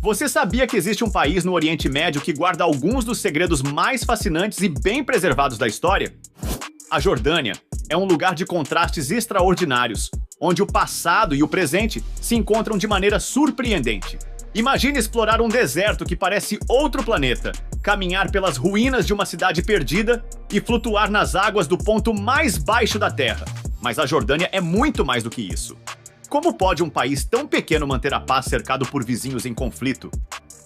Você sabia que existe um país no Oriente Médio que guarda alguns dos segredos mais fascinantes e bem preservados da história? A Jordânia é um lugar de contrastes extraordinários, onde o passado e o presente se encontram de maneira surpreendente. Imagine explorar um deserto que parece outro planeta, caminhar pelas ruínas de uma cidade perdida e flutuar nas águas do ponto mais baixo da Terra. Mas a Jordânia é muito mais do que isso. Como pode um país tão pequeno manter a paz cercado por vizinhos em conflito?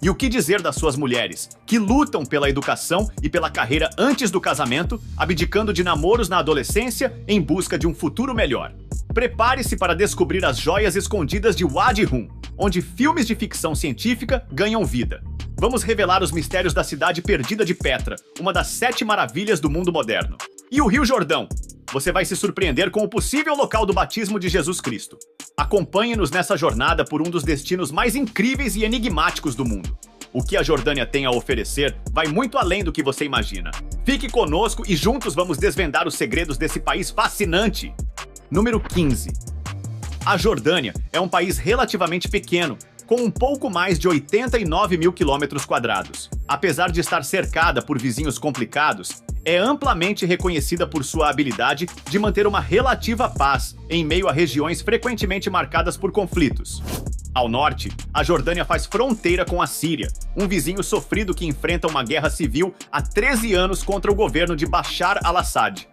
E o que dizer das suas mulheres, que lutam pela educação e pela carreira antes do casamento, abdicando de namoros na adolescência em busca de um futuro melhor? Prepare-se para descobrir as joias escondidas de Wadi Rum, onde filmes de ficção científica ganham vida. Vamos revelar os mistérios da cidade perdida de Petra, uma das 7 maravilhas do mundo moderno. E o Rio Jordão? Você vai se surpreender com o possível local do batismo de Jesus Cristo. Acompanhe-nos nessa jornada por um dos destinos mais incríveis e enigmáticos do mundo. O que a Jordânia tem a oferecer vai muito além do que você imagina. Fique conosco e juntos vamos desvendar os segredos desse país fascinante. Número 15. A Jordânia é um país relativamente pequeno, com um pouco mais de 89 mil quilômetros quadrados. Apesar de estar cercada por vizinhos complicados, é amplamente reconhecida por sua habilidade de manter uma relativa paz em meio a regiões frequentemente marcadas por conflitos. Ao norte, a Jordânia faz fronteira com a Síria, um vizinho sofrido que enfrenta uma guerra civil há 13 anos contra o governo de Bashar al-Assad.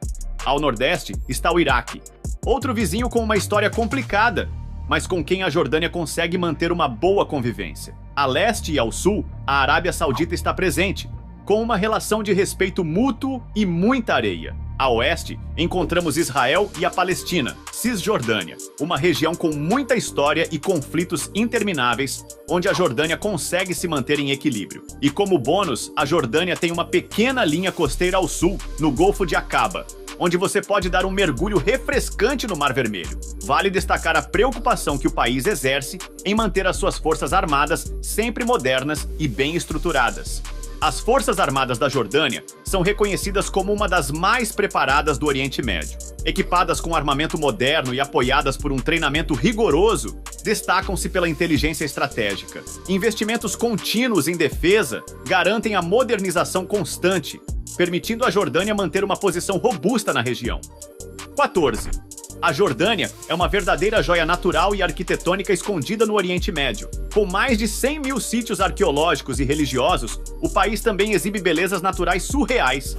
Ao nordeste está o Iraque, outro vizinho com uma história complicada, mas com quem a Jordânia consegue manter uma boa convivência. A leste e ao sul, a Arábia Saudita está presente, com uma relação de respeito mútuo e muita areia. A oeste, encontramos Israel e a Palestina, Cisjordânia, uma região com muita história e conflitos intermináveis, onde a Jordânia consegue se manter em equilíbrio. E como bônus, a Jordânia tem uma pequena linha costeira ao sul, no Golfo de Aqaba, onde você pode dar um mergulho refrescante no Mar Vermelho. Vale destacar a preocupação que o país exerce em manter as suas forças armadas sempre modernas e bem estruturadas. As Forças Armadas da Jordânia são reconhecidas como uma das mais preparadas do Oriente Médio. Equipadas com armamento moderno e apoiadas por um treinamento rigoroso, destacam-se pela inteligência estratégica. Investimentos contínuos em defesa garantem a modernização constante, permitindo à Jordânia manter uma posição robusta na região. 14. A Jordânia é uma verdadeira joia natural e arquitetônica escondida no Oriente Médio. Com mais de 100 mil sítios arqueológicos e religiosos, o país também exibe belezas naturais surreais.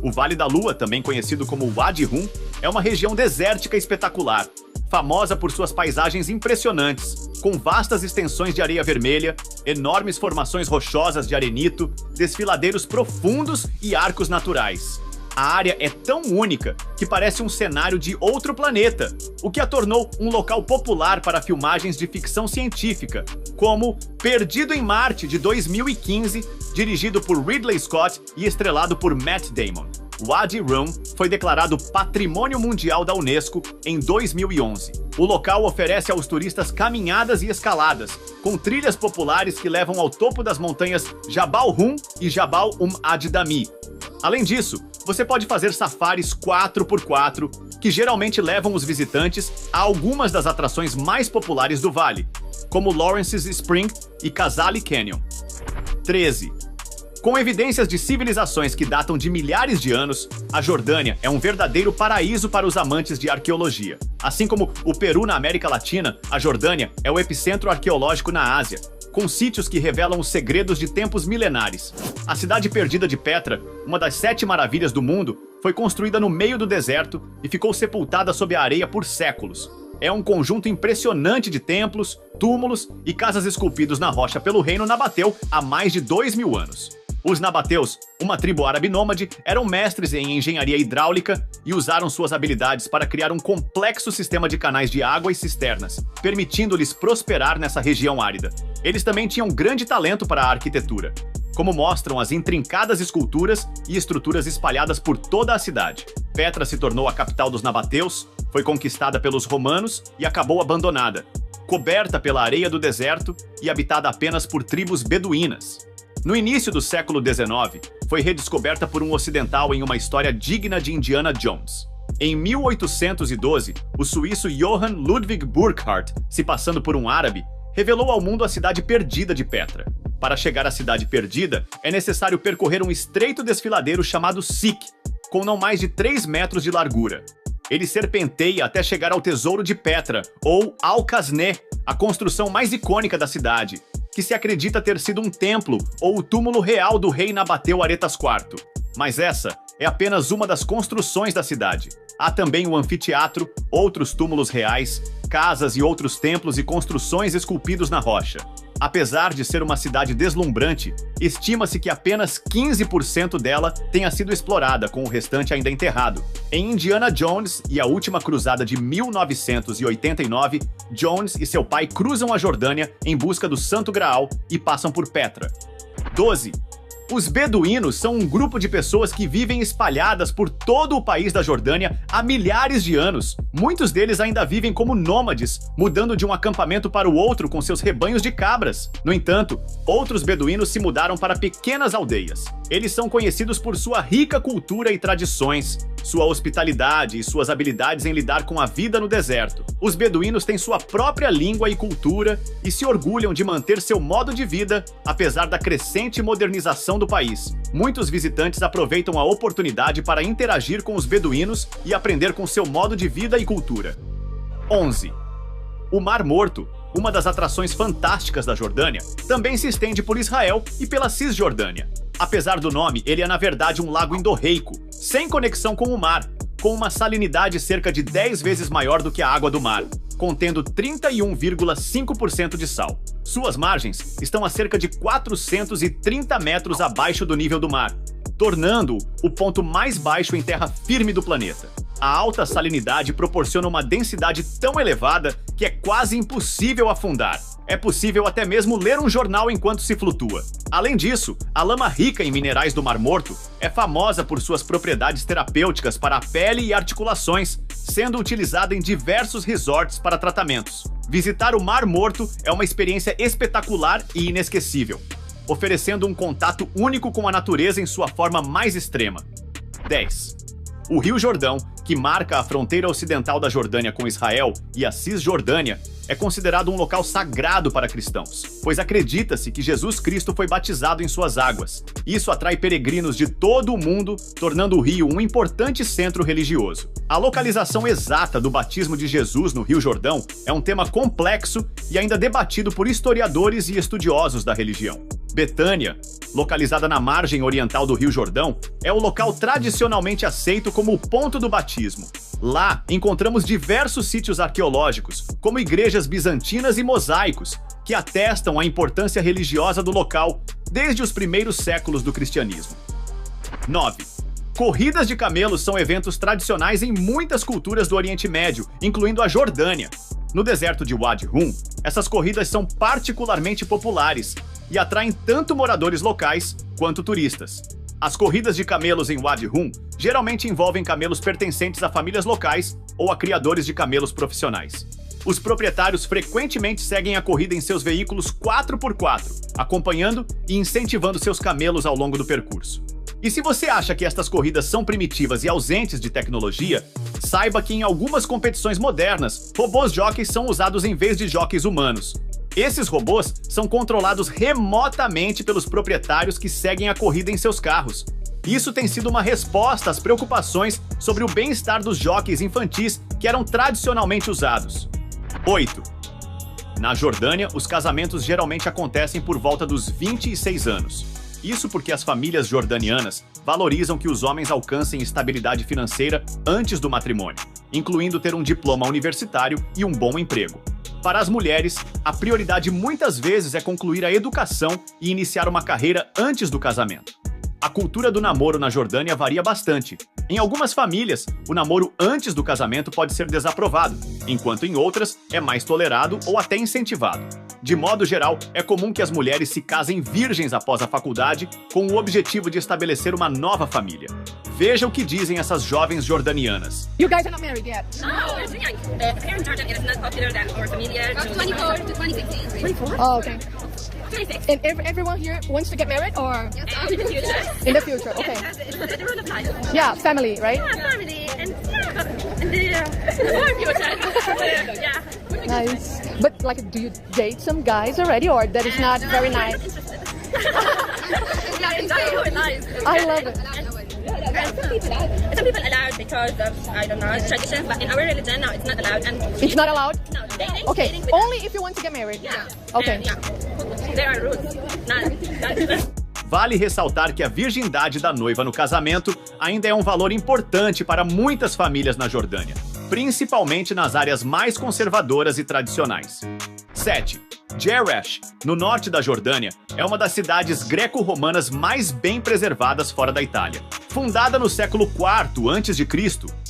O Vale da Lua, também conhecido como Wadi Rum, é uma região desértica espetacular, famosa por suas paisagens impressionantes, com vastas extensões de areia vermelha, enormes formações rochosas de arenito, desfiladeiros profundos e arcos naturais. A área é tão única que parece um cenário de outro planeta, o que a tornou um local popular para filmagens de ficção científica, como Perdido em Marte, de 2015, dirigido por Ridley Scott e estrelado por Matt Damon. Wadi Rum foi declarado Patrimônio Mundial da Unesco em 2011. O local oferece aos turistas caminhadas e escaladas, com trilhas populares que levam ao topo das montanhas Jabal Rum e Jabal Ad-Dami. Além disso, você pode fazer safaris 4x4, que geralmente levam os visitantes a algumas das atrações mais populares do vale, como Lawrence's Spring e Khazali Canyon. 13. Com evidências de civilizações que datam de milhares de anos, a Jordânia é um verdadeiro paraíso para os amantes de arqueologia. Assim como o Peru na América Latina, a Jordânia é o epicentro arqueológico na Ásia, com sítios que revelam os segredos de tempos milenares. A cidade perdida de Petra, uma das 7 maravilhas do mundo, foi construída no meio do deserto e ficou sepultada sob a areia por séculos. É um conjunto impressionante de templos, túmulos e casas esculpidos na rocha pelo reino nabateu há mais de 2000 anos. Os nabateus, uma tribo árabe nômade, eram mestres em engenharia hidráulica e usaram suas habilidades para criar um complexo sistema de canais de água e cisternas, permitindo-lhes prosperar nessa região árida. Eles também tinham grande talento para a arquitetura, como mostram as intrincadas esculturas e estruturas espalhadas por toda a cidade. Petra se tornou a capital dos nabateus, foi conquistada pelos romanos e acabou abandonada, coberta pela areia do deserto e habitada apenas por tribos beduínas. No início do século XIX, foi redescoberta por um ocidental em uma história digna de Indiana Jones. Em 1812, o suíço Johann Ludwig Burckhardt, se passando por um árabe, revelou ao mundo a cidade perdida de Petra. Para chegar à cidade perdida, é necessário percorrer um estreito desfiladeiro chamado Siq, com não mais de 3 metros de largura. Ele serpenteia até chegar ao tesouro de Petra, ou Al-Qasné, a construção mais icônica da cidade, que se acredita ter sido um templo ou o túmulo real do rei Nabateu Aretas IV. Mas essa é apenas uma das construções da cidade. Há também o anfiteatro, outros túmulos reais, casas e outros templos e construções esculpidos na rocha. Apesar de ser uma cidade deslumbrante, estima-se que apenas 15% dela tenha sido explorada, com o restante ainda enterrado. Em Indiana Jones e a Última Cruzada de 1989, Jones e seu pai cruzam a Jordânia em busca do Santo Graal e passam por Petra. 12. Os beduínos são um grupo de pessoas que vivem espalhadas por todo o país da Jordânia há milhares de anos. Muitos deles ainda vivem como nômades, mudando de um acampamento para o outro com seus rebanhos de cabras. No entanto, outros beduínos se mudaram para pequenas aldeias. Eles são conhecidos por sua rica cultura e tradições, sua hospitalidade e suas habilidades em lidar com a vida no deserto. Os beduínos têm sua própria língua e cultura e se orgulham de manter seu modo de vida, apesar da crescente modernização do país. Muitos visitantes aproveitam a oportunidade para interagir com os beduínos e aprender com seu modo de vida e cultura. 11. O Mar Morto, uma das atrações fantásticas da Jordânia, também se estende por Israel e pela Cisjordânia. Apesar do nome, ele é na verdade um lago endorreico, sem conexão com o mar, com uma salinidade cerca de 10 vezes maior do que a água do mar, contendo 31,5% de sal. Suas margens estão a cerca de 430 metros abaixo do nível do mar, tornando-o o ponto mais baixo em terra firme do planeta. A alta salinidade proporciona uma densidade tão elevada que é quase impossível afundar. É possível até mesmo ler um jornal enquanto se flutua. Além disso, a lama rica em minerais do Mar Morto é famosa por suas propriedades terapêuticas para a pele e articulações, sendo utilizada em diversos resorts para tratamentos. Visitar o Mar Morto é uma experiência espetacular e inesquecível, oferecendo um contato único com a natureza em sua forma mais extrema. 10. O Rio Jordão, que marca a fronteira ocidental da Jordânia com Israel e a Cisjordânia, é considerado um local sagrado para cristãos, pois acredita-se que Jesus Cristo foi batizado em suas águas. Isso atrai peregrinos de todo o mundo, tornando o rio um importante centro religioso. A localização exata do batismo de Jesus no Rio Jordão é um tema complexo e ainda debatido por historiadores e estudiosos da religião. Betânia, localizada na margem oriental do Rio Jordão, é o local tradicionalmente aceito como o ponto do batismo. Lá, encontramos diversos sítios arqueológicos, como igrejas bizantinas e mosaicos, que atestam a importância religiosa do local desde os primeiros séculos do cristianismo. 9. Corridas de camelos são eventos tradicionais em muitas culturas do Oriente Médio, incluindo a Jordânia. No deserto de Wadi Rum, essas corridas são particularmente populares e atraem tanto moradores locais quanto turistas. As corridas de camelos em Wadi Rum geralmente envolvem camelos pertencentes a famílias locais ou a criadores de camelos profissionais. Os proprietários frequentemente seguem a corrida em seus veículos 4x4, acompanhando e incentivando seus camelos ao longo do percurso. E se você acha que estas corridas são primitivas e ausentes de tecnologia, saiba que em algumas competições modernas, robôs jockeys são usados em vez de jockeys humanos. Esses robôs são controlados remotamente pelos proprietários que seguem a corrida em seus carros. Isso tem sido uma resposta às preocupações sobre o bem-estar dos jockeys infantis que eram tradicionalmente usados. 8. Na Jordânia, os casamentos geralmente acontecem por volta dos 26 anos. Isso porque as famílias jordanianas valorizam que os homens alcancem estabilidade financeira antes do matrimônio, incluindo ter um diploma universitário e um bom emprego. Para as mulheres, a prioridade muitas vezes é concluir a educação e iniciar uma carreira antes do casamento. A cultura do namoro na Jordânia varia bastante. Em algumas famílias, o namoro antes do casamento pode ser desaprovado, enquanto em outras é mais tolerado ou até incentivado. De modo geral, é comum que as mulheres se casem virgens após a faculdade com o objetivo de estabelecer uma nova família. Veja o que dizem essas jovens jordanianas. You guys are not married yet? No, we're young. Here in Jordan, it is not popular that our familia... 24 to 26. 24? Oh, okay. 26. And everyone here wants to get married or? And in the future. In the future, okay. It's the rule of life. Yeah, family, right? Yeah, family. And yeah, in the future. Yeah. Nice. But like, do you date some guys already, or that is not very nice? Yeah, enjoy your life. I love it. Some people allowed because of, I don't know, traditions, but in our religion, no, it's not allowed. And It's not allowed? no, dating, Okay, dating with only if you want to get married. yeah. Okay. And, yeah. There are rules. None. Vale ressaltar que a virgindade da noiva no casamento ainda é um valor importante para muitas famílias na Jordânia, principalmente nas áreas mais conservadoras e tradicionais. 7. Jerash, no norte da Jordânia, é uma das cidades greco-romanas mais bem preservadas fora da Itália. Fundada no século IV a.C.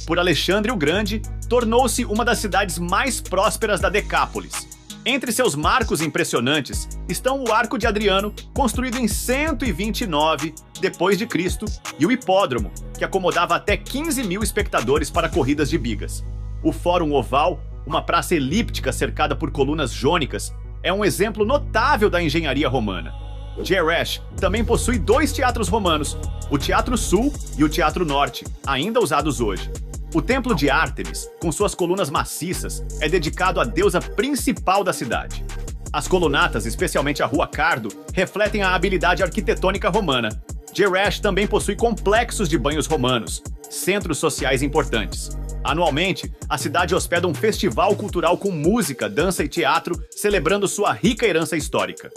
por Alexandre o Grande, tornou-se uma das cidades mais prósperas da Decápolis. Entre seus marcos impressionantes estão o Arco de Adriano, construído em 129 d.C., e o hipódromo, que acomodava até 15 mil espectadores para corridas de bigas. O Fórum Oval, uma praça elíptica cercada por colunas jônicas, é um exemplo notável da engenharia romana. Jerash também possui 2 teatros romanos, o Teatro Sul e o Teatro Norte, ainda usados hoje. O Templo de Ártemis, com suas colunas maciças, é dedicado à deusa principal da cidade. As colunatas, especialmente a Rua Cardo, refletem a habilidade arquitetônica romana. Jerash também possui complexos de banhos romanos, centros sociais importantes. Anualmente, a cidade hospeda um festival cultural com música, dança e teatro, celebrando sua rica herança histórica.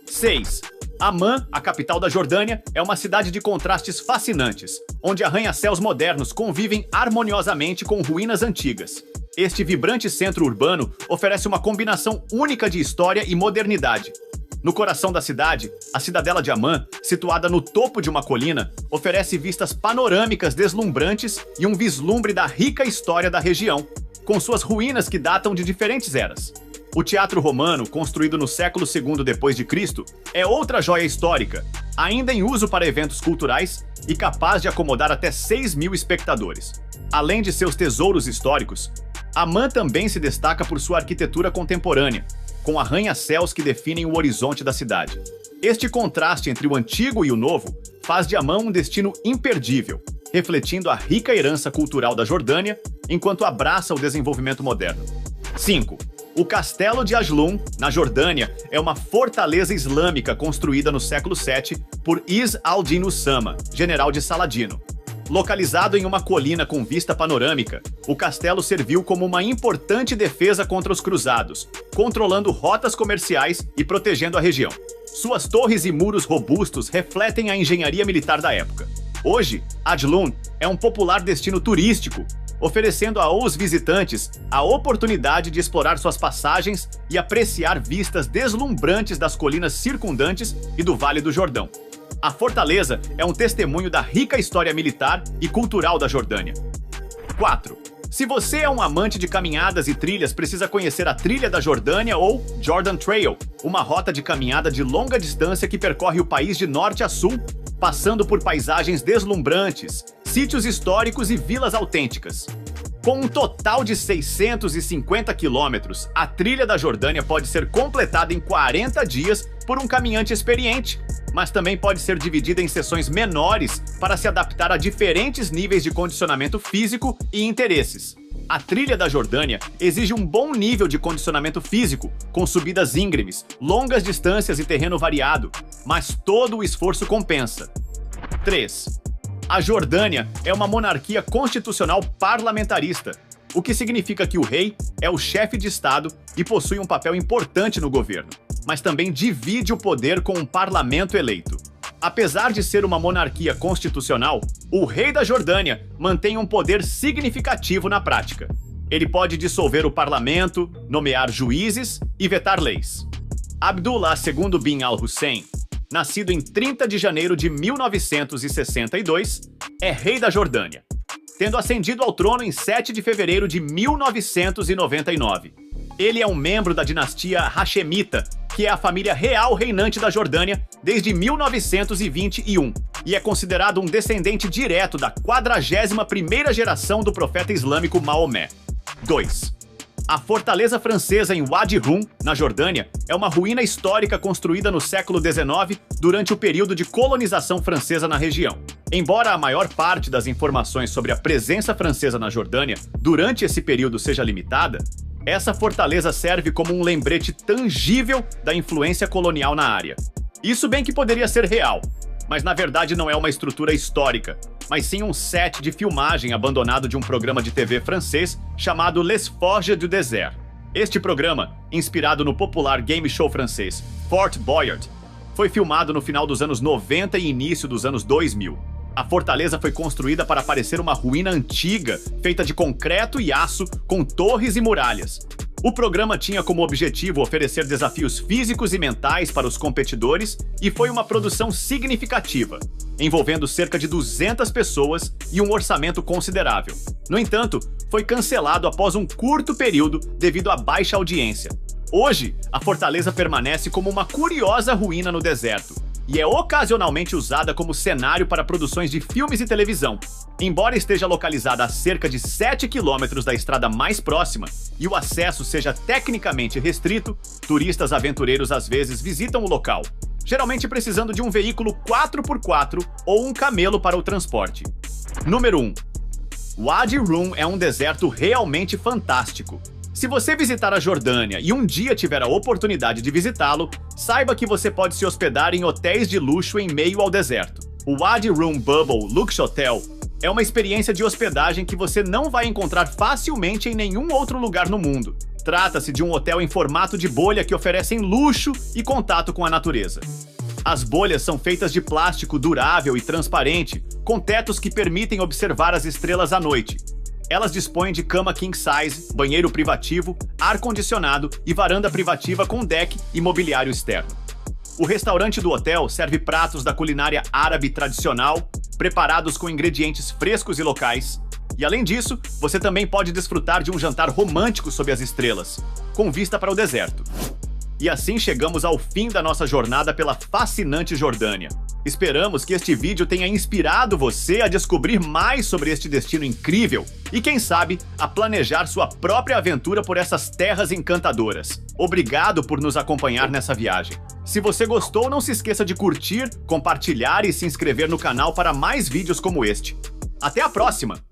6. Amman, a capital da Jordânia, é uma cidade de contrastes fascinantes, onde arranha-céus modernos convivem harmoniosamente com ruínas antigas. Este vibrante centro urbano oferece uma combinação única de história e modernidade. No coração da cidade, a cidadela de Amman, situada no topo de uma colina, oferece vistas panorâmicas deslumbrantes e um vislumbre da rica história da região, com suas ruínas que datam de diferentes eras. O Teatro Romano, construído no século II d.C., é outra joia histórica, ainda em uso para eventos culturais e capaz de acomodar até 6 mil espectadores. Além de seus tesouros históricos, Amman também se destaca por sua arquitetura contemporânea, com arranha-céus que definem o horizonte da cidade. Este contraste entre o antigo e o novo faz de Amman um destino imperdível, refletindo a rica herança cultural da Jordânia, enquanto abraça o desenvolvimento moderno. 5. O Castelo de Ajlun, na Jordânia, é uma fortaleza islâmica construída no século VII por Izz al-Din Usama, general de Saladino. Localizado em uma colina com vista panorâmica, o castelo serviu como uma importante defesa contra os cruzados, controlando rotas comerciais e protegendo a região. Suas torres e muros robustos refletem a engenharia militar da época. Hoje, Ajlun é um popular destino turístico, oferecendo aos visitantes a oportunidade de explorar suas passagens e apreciar vistas deslumbrantes das colinas circundantes e do Vale do Jordão. A fortaleza é um testemunho da rica história militar e cultural da Jordânia. 4. Se você é um amante de caminhadas e trilhas, precisa conhecer a Trilha da Jordânia ou Jordan Trail, uma rota de caminhada de longa distância que percorre o país de norte a sul, passando por paisagens deslumbrantes, sítios históricos e vilas autênticas. Com um total de 650 quilômetros, a Trilha da Jordânia pode ser completada em 40 dias por um caminhante experiente, mas também pode ser dividida em sessões menores para se adaptar a diferentes níveis de condicionamento físico e interesses. A Trilha da Jordânia exige um bom nível de condicionamento físico, com subidas íngremes, longas distâncias e terreno variado, mas todo o esforço compensa. 3. A Jordânia é uma monarquia constitucional parlamentarista, o que significa que o rei é o chefe de Estado e possui um papel importante no governo, mas também divide o poder com um parlamento eleito. Apesar de ser uma monarquia constitucional, o rei da Jordânia mantém um poder significativo na prática. Ele pode dissolver o parlamento, nomear juízes e vetar leis. Abdullah II bin al-Hussein, nascido em 30 de janeiro de 1962, é rei da Jordânia, tendo ascendido ao trono em 7 de fevereiro de 1999. Ele é um membro da dinastia Hashemita, que é a família real reinante da Jordânia desde 1921, e é considerado um descendente direto da 41ª geração do profeta islâmico Maomé. 2. A fortaleza francesa em Wadi Rum, na Jordânia, é uma ruína histórica construída no século XIX durante o período de colonização francesa na região. Embora a maior parte das informações sobre a presença francesa na Jordânia durante esse período seja limitada, Essa fortaleza serve como um lembrete tangível da influência colonial na área. Isso bem que poderia ser real, mas na verdade não é uma estrutura histórica, mas sim um set de filmagem abandonado de um programa de TV francês chamado Les Forges du Désert. Este programa, inspirado no popular game show francês Fort Boyard, foi filmado no final dos anos 90 e início dos anos 2000. A fortaleza foi construída para parecer uma ruína antiga, feita de concreto e aço, com torres e muralhas. O programa tinha como objetivo oferecer desafios físicos e mentais para os competidores e foi uma produção significativa, envolvendo cerca de 200 pessoas e um orçamento considerável. No entanto, foi cancelado após um curto período devido à baixa audiência. Hoje, a fortaleza permanece como uma curiosa ruína no deserto e é ocasionalmente usada como cenário para produções de filmes e televisão. Embora esteja localizada a cerca de 7 quilômetros da estrada mais próxima e o acesso seja tecnicamente restrito, turistas aventureiros às vezes visitam o local, geralmente precisando de um veículo 4x4 ou um camelo para o transporte. Número 1. Wadi Rum é um deserto realmente fantástico. Se você visitar a Jordânia e um dia tiver a oportunidade de visitá-lo, saiba que você pode se hospedar em hotéis de luxo em meio ao deserto. O Wadi Rum Bubble Luxe Hotel é uma experiência de hospedagem que você não vai encontrar facilmente em nenhum outro lugar no mundo. Trata-se de um hotel em formato de bolha que oferecem luxo e contato com a natureza. As bolhas são feitas de plástico durável e transparente, com tetos que permitem observar as estrelas à noite. Elas dispõem de cama king size, banheiro privativo, ar-condicionado e varanda privativa com deck e mobiliário externo. O restaurante do hotel serve pratos da culinária árabe tradicional, preparados com ingredientes frescos e locais. E além disso, você também pode desfrutar de um jantar romântico sob as estrelas, com vista para o deserto. E assim chegamos ao fim da nossa jornada pela fascinante Jordânia. Esperamos que este vídeo tenha inspirado você a descobrir mais sobre este destino incrível e, quem sabe, a planejar sua própria aventura por essas terras encantadoras. Obrigado por nos acompanhar nessa viagem. Se você gostou, não se esqueça de curtir, compartilhar e se inscrever no canal para mais vídeos como este. Até a próxima!